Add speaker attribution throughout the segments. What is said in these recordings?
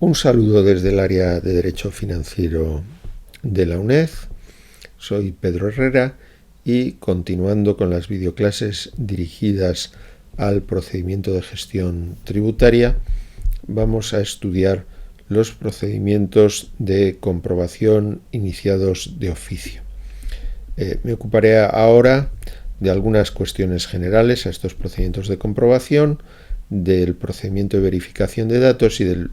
Speaker 1: Un saludo desde el área de Derecho Financiero de la UNED. Soy Pedro Herrera y continuando con las videoclases dirigidas al procedimiento de gestión tributaria, vamos a estudiar los procedimientos de comprobación iniciados de oficio. Me ocuparé ahora de algunas cuestiones generales a estos procedimientos de comprobación, del procedimiento de verificación de datos y del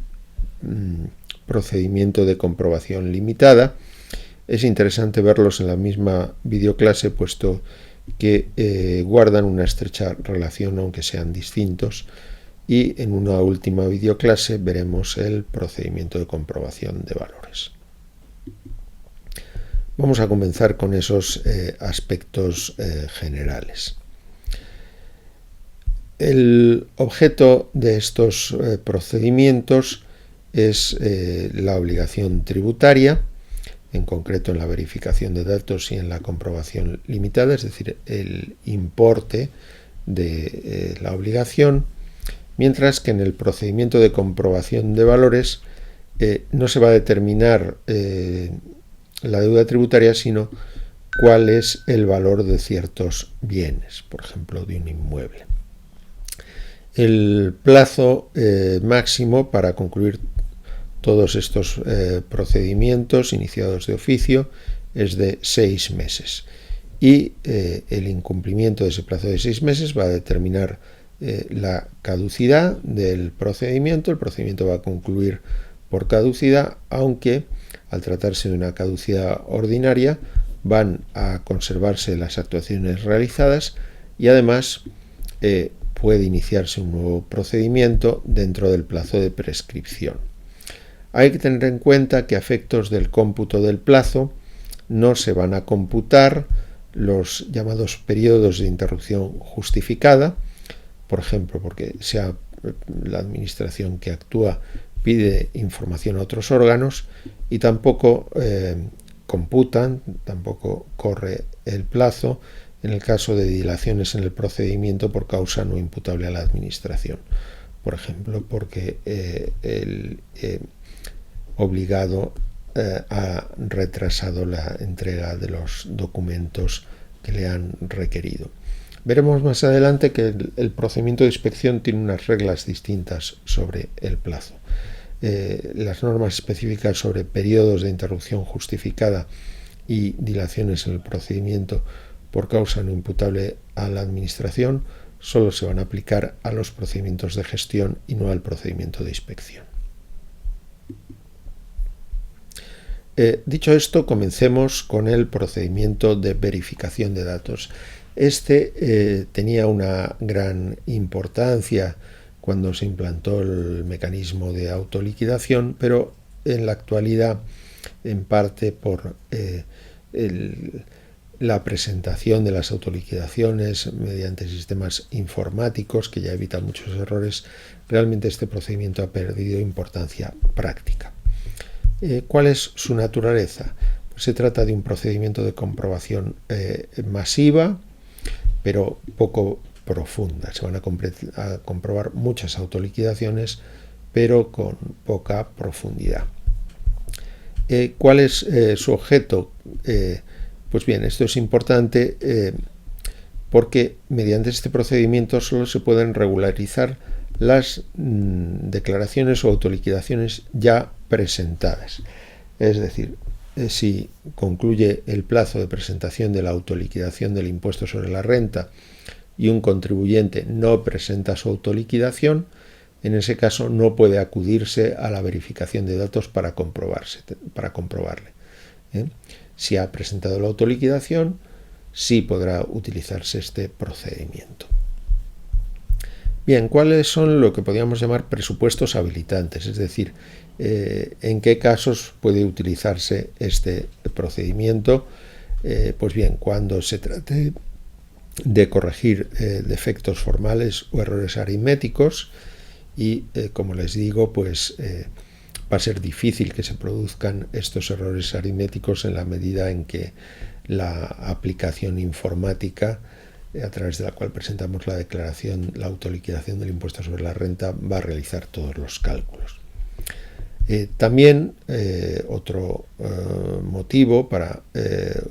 Speaker 1: procedimiento de comprobación limitada. Es interesante verlos en la misma videoclase, puesto que guardan una estrecha relación, aunque sean distintos. Y en una última videoclase veremos el procedimiento de comprobación de valores. Vamos a comenzar con esos aspectos generales. El objeto de estos procedimientos es la obligación tributaria, en concreto en la verificación de datos y en la comprobación limitada, es decir, el importe de la obligación, mientras que en el procedimiento de comprobación de valores no se va a determinar la deuda tributaria, sino cuál es el valor de ciertos bienes, por ejemplo, de un inmueble. El plazo máximo para concluir todos estos procedimientos iniciados de oficio es de 6 meses y el incumplimiento de ese plazo de 6 meses va a determinar la caducidad del procedimiento. El procedimiento va a concluir por caducidad, aunque al tratarse de una caducidad ordinaria van a conservarse las actuaciones realizadas y además puede iniciarse un nuevo procedimiento dentro del plazo de prescripción. Hay que tener en cuenta que a efectos del cómputo del plazo no se van a computar los llamados periodos de interrupción justificada, por ejemplo, porque sea la administración que actúa pide información a otros órganos, y tampoco computan, tampoco corre el plazo en el caso de dilaciones en el procedimiento por causa no imputable a la administración, por ejemplo, porque el obligado ha retrasado la entrega de los documentos que le han requerido. Veremos más adelante que el procedimiento de inspección tiene unas reglas distintas sobre el plazo. Las normas específicas sobre periodos de interrupción justificada y dilaciones en el procedimiento por causa no imputable a la administración solo se van a aplicar a los procedimientos de gestión y no al procedimiento de inspección. Dicho esto, comencemos con el procedimiento de verificación de datos. Este tenía una gran importancia cuando se implantó el mecanismo de autoliquidación, pero en la actualidad, en parte por la presentación de las autoliquidaciones mediante sistemas informáticos que ya evitan muchos errores, realmente este procedimiento ha perdido importancia práctica. ¿Cuál es su naturaleza? Pues se trata de un procedimiento de comprobación masiva, pero poco profunda. Se van a comprobar muchas autoliquidaciones, pero con poca profundidad. ¿Cuál es su objeto? Pues bien, esto es importante porque mediante este procedimiento solo se pueden regularizar las declaraciones o autoliquidaciones ya presentadas. Es decir, si concluye el plazo de presentación de la autoliquidación del impuesto sobre la renta y un contribuyente no presenta su autoliquidación, en ese caso no puede acudirse a la verificación de datos para comprobarle. Si ha presentado la autoliquidación, sí podrá utilizarse este procedimiento. Bien, ¿cuáles son lo que podríamos llamar presupuestos habilitantes? Es decir, ¿en qué casos puede utilizarse este procedimiento? Pues bien, cuando se trate de corregir defectos formales o errores aritméticos y, como les digo, pues va a ser difícil que se produzcan estos errores aritméticos en la medida en que la aplicación informática a través de la cual presentamos la declaración, la autoliquidación del impuesto sobre la renta, va a realizar todos los cálculos. También otro motivo para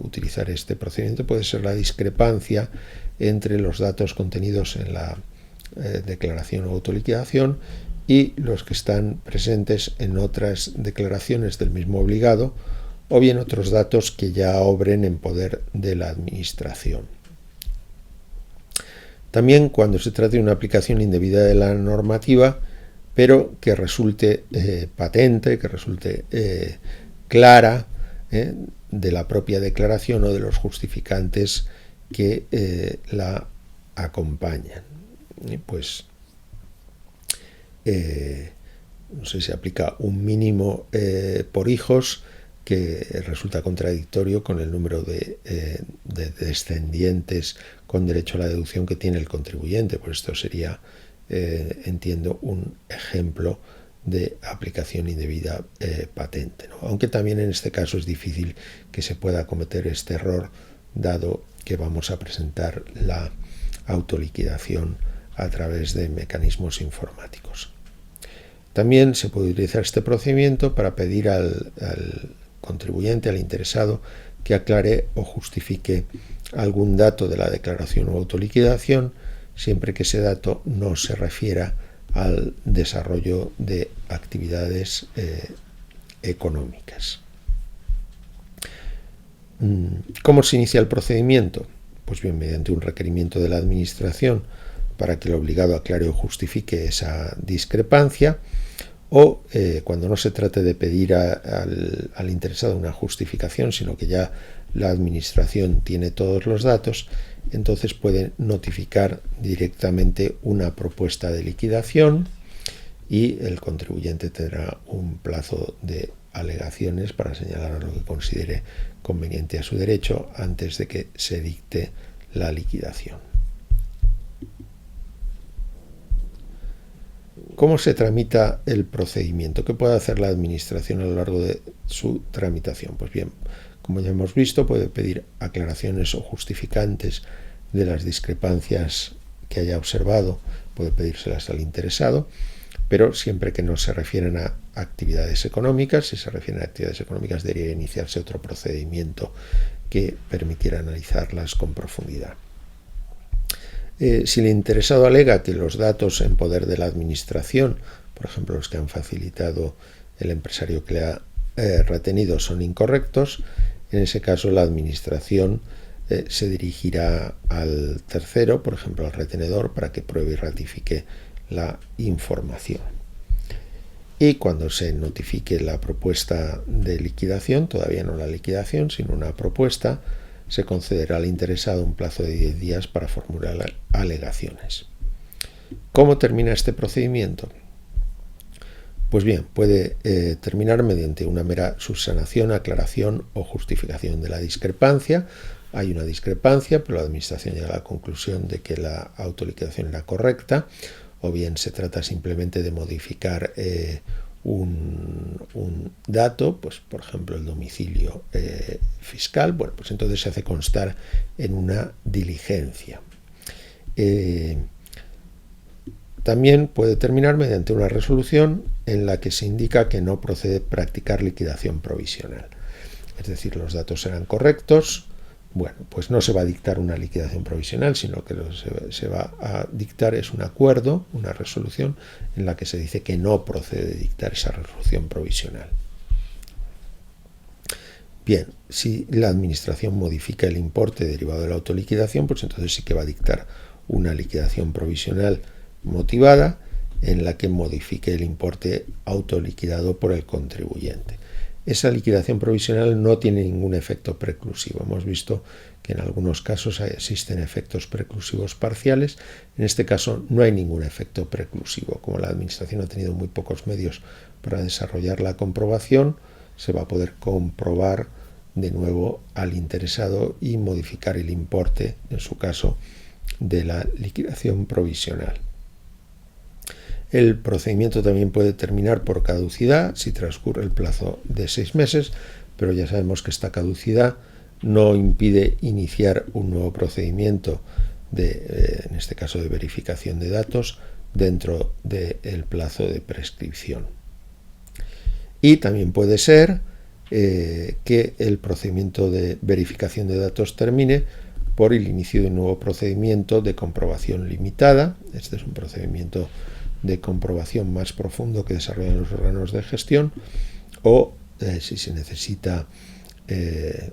Speaker 1: utilizar este procedimiento puede ser la discrepancia entre los datos contenidos en la declaración o autoliquidación y los que están presentes en otras declaraciones del mismo obligado, o bien otros datos que ya obren en poder de la Administración. También cuando se trate de una aplicación indebida de la normativa, pero que resulte patente, que resulte clara de la propia declaración o de los justificantes que la acompañan. Pues no sé, se aplica un mínimo por hijos que resulta contradictorio con el número de descendientes con derecho a la deducción que tiene el contribuyente. Pues esto sería, entiendo, un ejemplo de aplicación indebida patente, ¿no? Aunque también en este caso es difícil que se pueda cometer este error, dado que vamos a presentar la autoliquidación a través de mecanismos informáticos. También se puede utilizar este procedimiento para pedir al contribuyente, al interesado, que aclare o justifique algún dato de la declaración o autoliquidación, siempre que ese dato no se refiera al desarrollo de actividades económicas. ¿Cómo se inicia el procedimiento? Pues bien, mediante un requerimiento de la Administración para que el obligado aclare o justifique esa discrepancia, o cuando no se trate de pedir al interesado una justificación, sino que ya la Administración tiene todos los datos, entonces puede notificar directamente una propuesta de liquidación y el contribuyente tendrá un plazo de alegaciones para señalar lo que considere conveniente a su derecho antes de que se dicte la liquidación. ¿Cómo se tramita el procedimiento? ¿Qué puede hacer la Administración a lo largo de su tramitación? Pues bien, como ya hemos visto, puede pedir aclaraciones o justificantes de las discrepancias que haya observado, puede pedírselas al interesado, pero siempre que no se refieran a actividades económicas. Si se refieren a actividades económicas, debería iniciarse otro procedimiento que permitiera analizarlas con profundidad. Si el interesado alega que los datos en poder de la Administración, por ejemplo los que han facilitado el empresario que le ha retenido, son incorrectos, en ese caso la Administración se dirigirá al tercero, por ejemplo al retenedor, para que pruebe y ratifique la información. Y cuando se notifique la propuesta de liquidación, todavía no la liquidación, sino una propuesta, se concederá al interesado un plazo de 10 días para formular alegaciones. ¿Cómo termina este procedimiento? Pues bien, puede terminar mediante una mera subsanación, aclaración o justificación de la discrepancia. Hay una discrepancia, pero la Administración llega a la conclusión de que la autoliquidación era correcta, o bien se trata simplemente de modificar un dato, pues por ejemplo el domicilio fiscal. Bueno, pues entonces se hace constar en una diligencia. También puede terminar mediante una resolución en la que se indica que no procede practicar liquidación provisional. Es decir, los datos serán correctos. Bueno, pues no se va a dictar una liquidación provisional, sino que lo que se va a dictar es un acuerdo, una resolución, en la que se dice que no procede dictar esa resolución provisional. Bien, si la Administración modifica el importe derivado de la autoliquidación, pues entonces sí que va a dictar una liquidación provisional motivada en la que modifique el importe autoliquidado por el contribuyente. Esa liquidación provisional no tiene ningún efecto preclusivo. Hemos visto que en algunos casos existen efectos preclusivos parciales. En este caso no hay ningún efecto preclusivo. Como la Administración ha tenido muy pocos medios para desarrollar la comprobación, se va a poder comprobar de nuevo al interesado y modificar el importe, en su caso, de la liquidación provisional. El procedimiento también puede terminar por caducidad si transcurre el plazo de 6 meses, pero ya sabemos que esta caducidad no impide iniciar un nuevo procedimiento, en este caso de verificación de datos, dentro del plazo de prescripción. Y también puede ser que el procedimiento de verificación de datos termine por el inicio de un nuevo procedimiento de comprobación limitada. Este es un procedimiento de comprobación más profundo que desarrollan los órganos de gestión, o si se necesita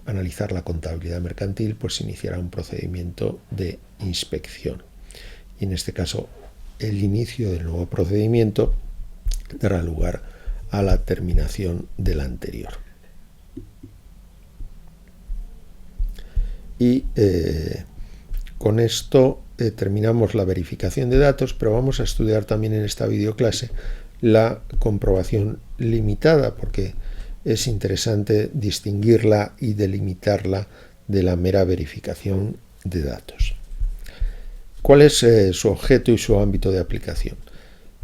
Speaker 1: analizar la contabilidad mercantil, pues se iniciará un procedimiento de inspección. Y en este caso, el inicio del nuevo procedimiento dará lugar a la terminación del anterior. Y con esto terminamos la verificación de datos, pero vamos a estudiar también en esta videoclase la comprobación limitada, porque es interesante distinguirla y delimitarla de la mera verificación de datos. ¿Cuál es su objeto y su ámbito de aplicación?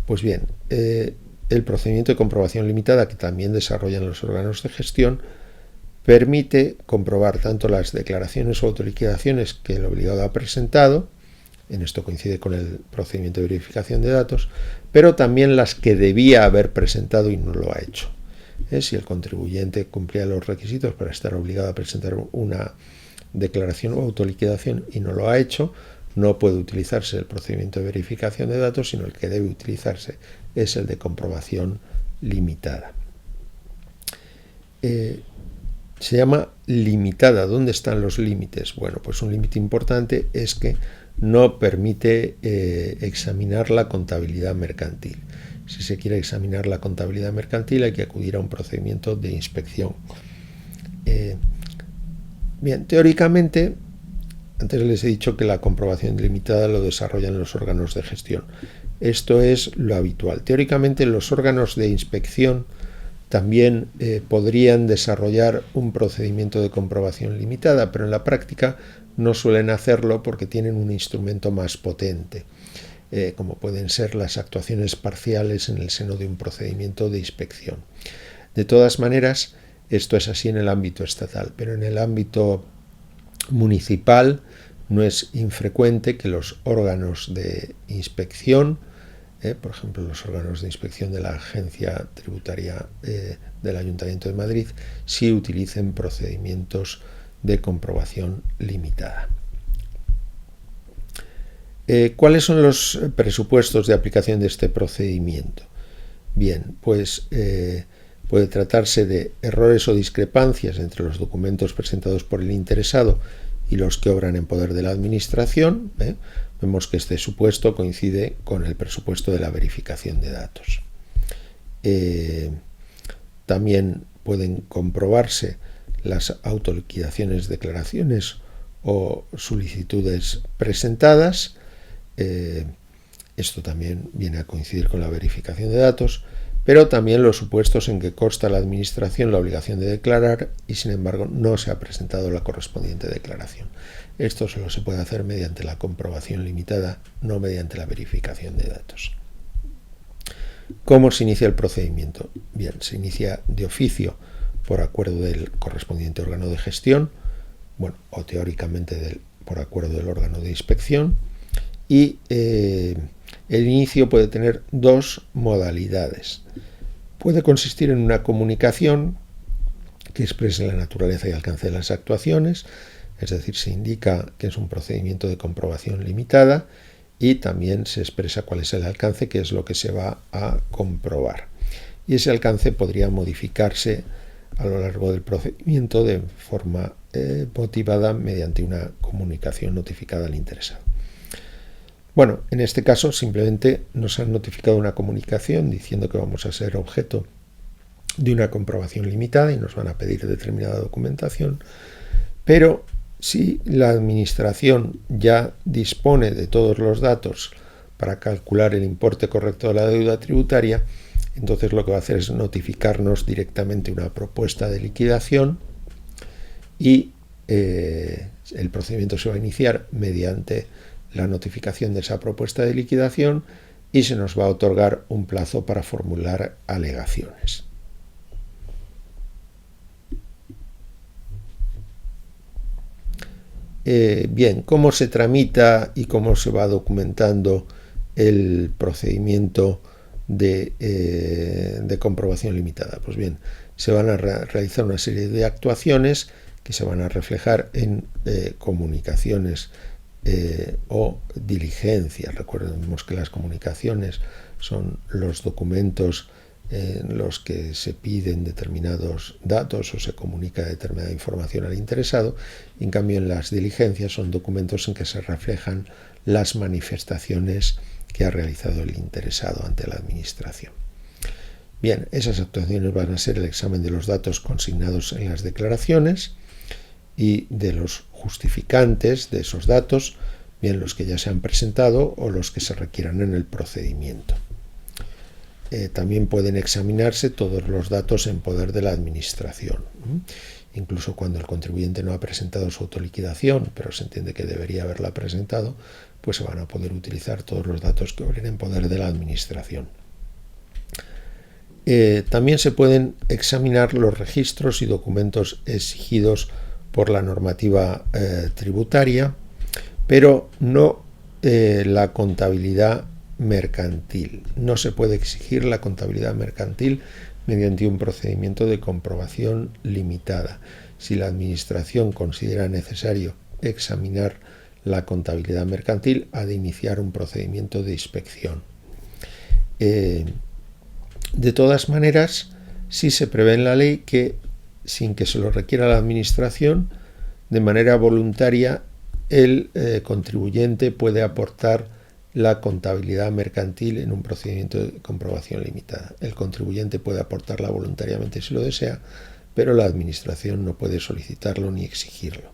Speaker 1: Pues bien, el procedimiento de comprobación limitada, que también desarrollan los órganos de gestión, permite comprobar tanto las declaraciones o autoliquidaciones que el obligado ha presentado, en esto coincide con el procedimiento de verificación de datos, pero también las que debía haber presentado y no lo ha hecho. Si el contribuyente cumplía los requisitos para estar obligado a presentar una declaración o autoliquidación y no lo ha hecho, no puede utilizarse el procedimiento de verificación de datos, sino el que debe utilizarse es el de comprobación limitada. Se llama limitada. ¿Dónde están los límites? Bueno, pues un límite importante es que no permite examinar la contabilidad mercantil. Si se quiere examinar la contabilidad mercantil, hay que acudir a un procedimiento de inspección. Bien, teóricamente, antes les he dicho que la comprobación limitada lo desarrollan los órganos de gestión. Esto es lo habitual. Teóricamente, los órganos de inspección también podrían desarrollar un procedimiento de comprobación limitada, pero en la práctica no suelen hacerlo porque tienen un instrumento más potente, como pueden ser las actuaciones parciales en el seno de un procedimiento de inspección. De todas maneras, esto es así en el ámbito estatal, pero en el ámbito municipal no es infrecuente que los órganos de inspección, por ejemplo, los órganos de inspección de la Agencia Tributaria del Ayuntamiento de Madrid, sí utilicen procedimientos de comprobación limitada. ¿Cuáles son los presupuestos de aplicación de este procedimiento? Bien, pues puede tratarse de errores o discrepancias entre los documentos presentados por el interesado y los que obran en poder de la Administración. Vemos que este supuesto coincide con el presupuesto de la verificación de datos. También pueden comprobarse las autoliquidaciones, declaraciones o solicitudes presentadas. Esto también viene a coincidir con la verificación de datos, pero también los supuestos en que consta la Administración la obligación de declarar y, sin embargo, no se ha presentado la correspondiente declaración. Esto solo se puede hacer mediante la comprobación limitada, no mediante la verificación de datos. ¿Cómo se inicia el procedimiento? Bien, se inicia de oficio por acuerdo del correspondiente órgano de gestión, o teóricamente por acuerdo del órgano de inspección, y el inicio puede tener dos modalidades. Puede consistir en una comunicación que exprese la naturaleza y alcance de las actuaciones, es decir, se indica que es un procedimiento de comprobación limitada y también se expresa cuál es el alcance, que es lo que se va a comprobar. Y ese alcance podría modificarse a lo largo del procedimiento de forma motivada mediante una comunicación notificada al interesado. Bueno, en este caso simplemente nos han notificado una comunicación diciendo que vamos a ser objeto de una comprobación limitada y nos van a pedir determinada documentación, pero si la Administración ya dispone de todos los datos para calcular el importe correcto de la deuda tributaria, entonces lo que va a hacer es notificarnos directamente una propuesta de liquidación y el procedimiento se va a iniciar mediante la notificación de esa propuesta de liquidación y se nos va a otorgar un plazo para formular alegaciones. Bien, ¿cómo se tramita y cómo se va documentando el procedimiento de comprobación limitada. Pues bien, se van a realizar una serie de actuaciones que se van a reflejar en comunicaciones o diligencias. Recordemos que las comunicaciones son los documentos en los que se piden determinados datos o se comunica determinada información al interesado. En cambio, en las diligencias son documentos en que se reflejan las manifestaciones que ha realizado el interesado ante la administración. Bien, esas actuaciones van a ser el examen de los datos consignados en las declaraciones y de los justificantes de esos datos, bien los que ya se han presentado o los que se requieran en el procedimiento. También pueden examinarse todos los datos en poder de la administración. Incluso cuando el contribuyente no ha presentado su autoliquidación, pero se entiende que debería haberla presentado, pues se van a poder utilizar todos los datos que obren en poder de la administración. También se pueden examinar los registros y documentos exigidos por la normativa tributaria, pero no la contabilidad mercantil. No se puede exigir la contabilidad mercantil mediante un procedimiento de comprobación limitada. Si la Administración considera necesario examinar la contabilidad mercantil, ha de iniciar un procedimiento de inspección. De todas maneras, sí se prevé en la ley que, sin que se lo requiera la Administración, de manera voluntaria, el contribuyente puede aportar la contabilidad mercantil en un procedimiento de comprobación limitada. El contribuyente puede aportarla voluntariamente si lo desea, pero la Administración no puede solicitarlo ni exigirlo.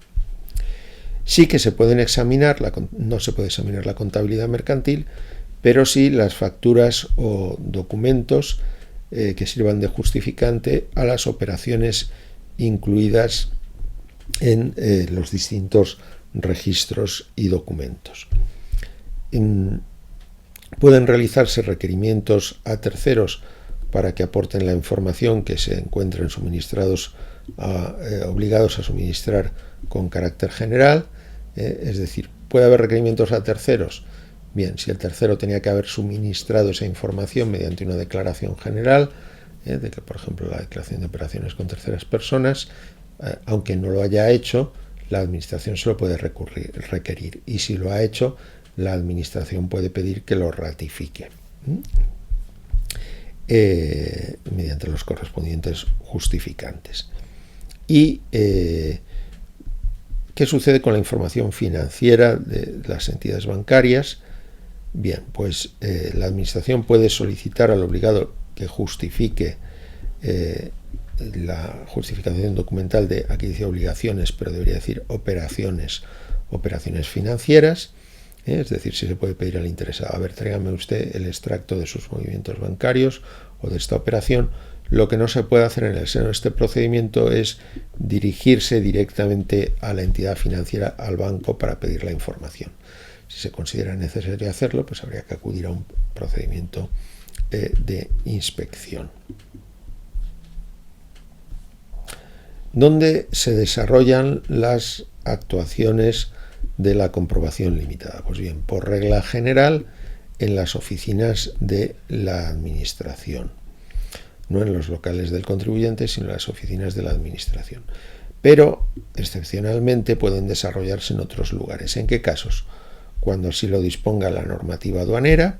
Speaker 1: Sí que se pueden examinar, no se puede examinar la contabilidad mercantil, pero sí las facturas o documentos que sirvan de justificante a las operaciones incluidas en los distintos registros y documentos. Pueden realizarse requerimientos a terceros para que aporten la información que se encuentren suministrados obligados a suministrar con carácter general, es decir, puede haber requerimientos a terceros. Bien, si el tercero tenía que haber suministrado esa información mediante una declaración general, de que, por ejemplo, la declaración de operaciones con terceras personas, aunque no lo haya hecho, la Administración se lo puede requerir. Y si lo ha hecho, la Administración puede pedir que lo ratifique mediante los correspondientes justificantes. ¿Y qué sucede con la información financiera de las entidades bancarias? Bien, pues la Administración puede solicitar al obligado que justifique la justificación documental de, aquí dice obligaciones, pero debería decir operaciones financieras. Es decir, si se puede pedir al interesado, a ver, tráigame usted el extracto de sus movimientos bancarios o de esta operación. Lo que no se puede hacer en el seno de este procedimiento es dirigirse directamente a la entidad financiera, al banco, para pedir la información. Si se considera necesario hacerlo, pues habría que acudir a un procedimiento de inspección. ¿Dónde se desarrollan las actuaciones de la comprobación limitada? Pues bien, por regla general, en las oficinas de la Administración. No en los locales del contribuyente, sino en las oficinas de la Administración. Pero, excepcionalmente, pueden desarrollarse en otros lugares. ¿En qué casos? Cuando así lo disponga la normativa aduanera,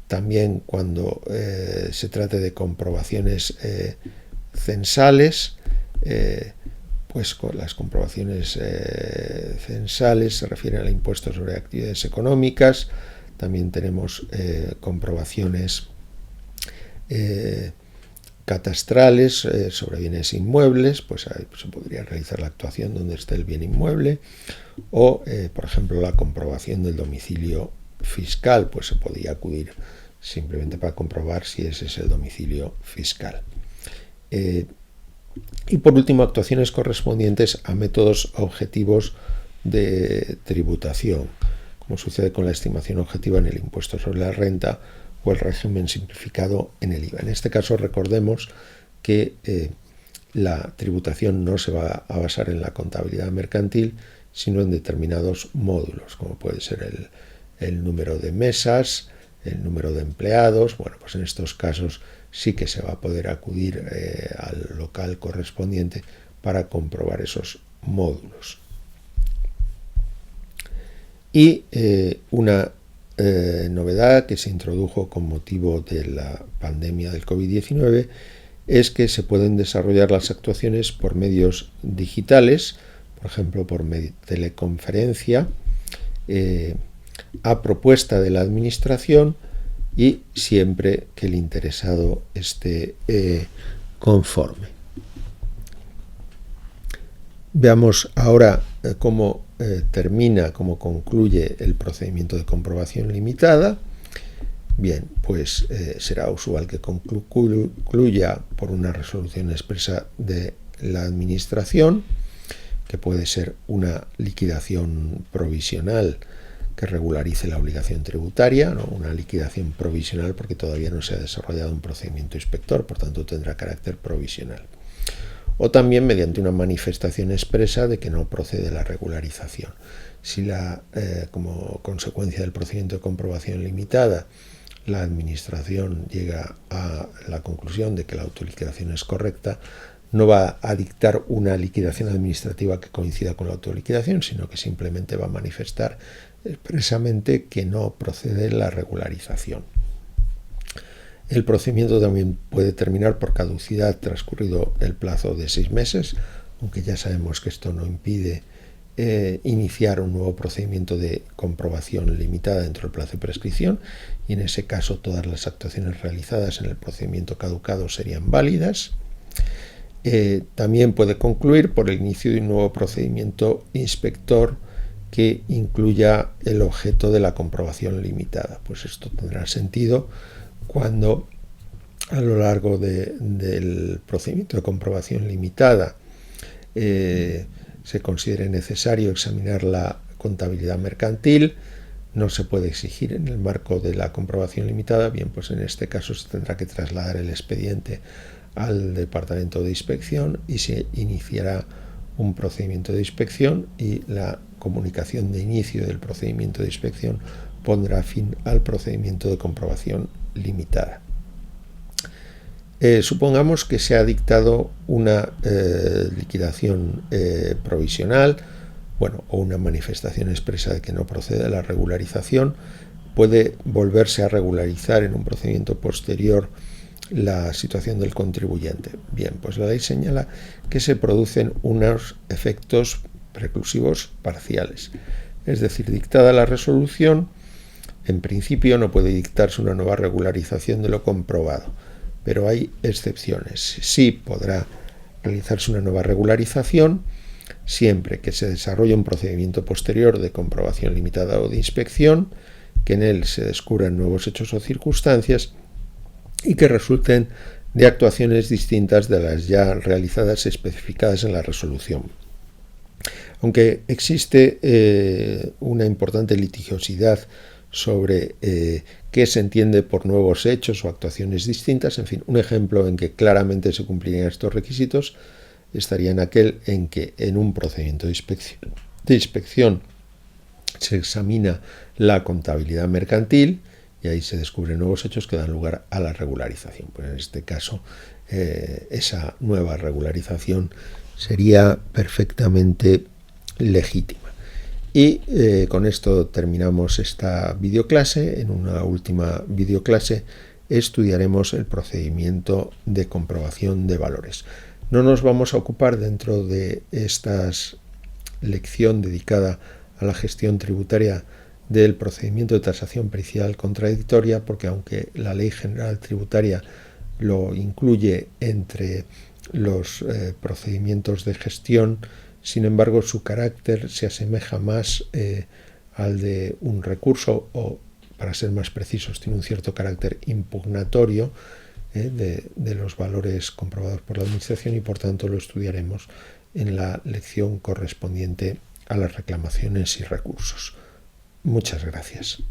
Speaker 1: también cuando se trate de comprobaciones censales, pues con las comprobaciones censales se refieren al impuesto sobre actividades económicas. También tenemos comprobaciones catastrales sobre bienes inmuebles, pues ahí se podría realizar la actuación donde esté el bien inmueble, o por ejemplo la comprobación del domicilio fiscal, pues se podría acudir simplemente para comprobar si ese es el domicilio fiscal. Y por último, actuaciones correspondientes a métodos objetivos de tributación, como sucede con la estimación objetiva en el impuesto sobre la renta o el régimen simplificado en el IVA. En este caso, recordemos que la tributación no se va a basar en la contabilidad mercantil, sino en determinados módulos, como puede ser el número de mesas, el número de empleados. Bueno, pues en estos casos sí que se va a poder acudir al local correspondiente para comprobar esos módulos. Y una novedad que se introdujo con motivo de la pandemia del COVID-19 es que se pueden desarrollar las actuaciones por medios digitales, por ejemplo por teleconferencia, a propuesta de la administración y siempre que el interesado esté conforme. Veamos ahora cómo cómo concluye el procedimiento de comprobación limitada. Bien, pues será usual que concluya por una resolución expresa de la administración, que puede ser una liquidación provisional que regularice la obligación tributaria, ¿no? Una liquidación provisional porque todavía no se ha desarrollado un procedimiento inspector, por tanto tendrá carácter provisional. O también mediante una manifestación expresa de que no procede la regularización. Si como consecuencia del procedimiento de comprobación limitada la administración llega a la conclusión de que la autoliquidación es correcta, no va a dictar una liquidación administrativa que coincida con la autoliquidación, sino que simplemente va a manifestar expresamente que no procede la regularización. El procedimiento también puede terminar por caducidad transcurrido el plazo de 6 meses, aunque ya sabemos que esto no impide iniciar un nuevo procedimiento de comprobación limitada dentro del plazo de prescripción, y en ese caso todas las actuaciones realizadas en el procedimiento caducado serían válidas. También puede concluir por el inicio de un nuevo procedimiento inspector que incluya el objeto de la comprobación limitada. Pues esto tendrá sentido cuando a lo largo del procedimiento de comprobación limitada se considere necesario examinar la contabilidad mercantil. No se puede exigir en el marco de la comprobación limitada. Bien, pues en este caso se tendrá que trasladar el expediente al departamento de inspección y se iniciará un procedimiento de inspección, y la comunicación de inicio del procedimiento de inspección pondrá fin al procedimiento de comprobación limitada. Supongamos que se ha dictado una liquidación provisional, o una manifestación expresa de que no procede la regularización. Puede volverse a regularizar en un procedimiento posterior la situación del contribuyente. Bien, pues la ley señala que se producen unos efectos preclusivos parciales. Es decir, dictada la resolución, en principio no puede dictarse una nueva regularización de lo comprobado, pero hay excepciones. Sí podrá realizarse una nueva regularización siempre que se desarrolle un procedimiento posterior de comprobación limitada o de inspección, que en él se descubran nuevos hechos o circunstancias y que resulten de actuaciones distintas de las ya realizadas especificadas en la resolución. Aunque existe una importante litigiosidad sobre qué se entiende por nuevos hechos o actuaciones distintas, en fin, un ejemplo en que claramente se cumplirían estos requisitos estaría en aquel en que en un procedimiento de inspección se examina la contabilidad mercantil y ahí se descubren nuevos hechos que dan lugar a la regularización. Pues en este caso esa nueva regularización sería perfectamente legítima. Y con esto terminamos esta videoclase. En una última videoclase estudiaremos el procedimiento de comprobación de valores. No nos vamos a ocupar dentro de esta lección dedicada a la gestión tributaria del procedimiento de tasación pericial contradictoria, porque aunque la Ley General Tributaria lo incluye entre los procedimientos de gestión, sin embargo su carácter se asemeja más al de un recurso, o para ser más precisos tiene un cierto carácter impugnatorio de los valores comprobados por la Administración, y por tanto lo estudiaremos en la lección correspondiente a las reclamaciones y recursos. Muchas gracias.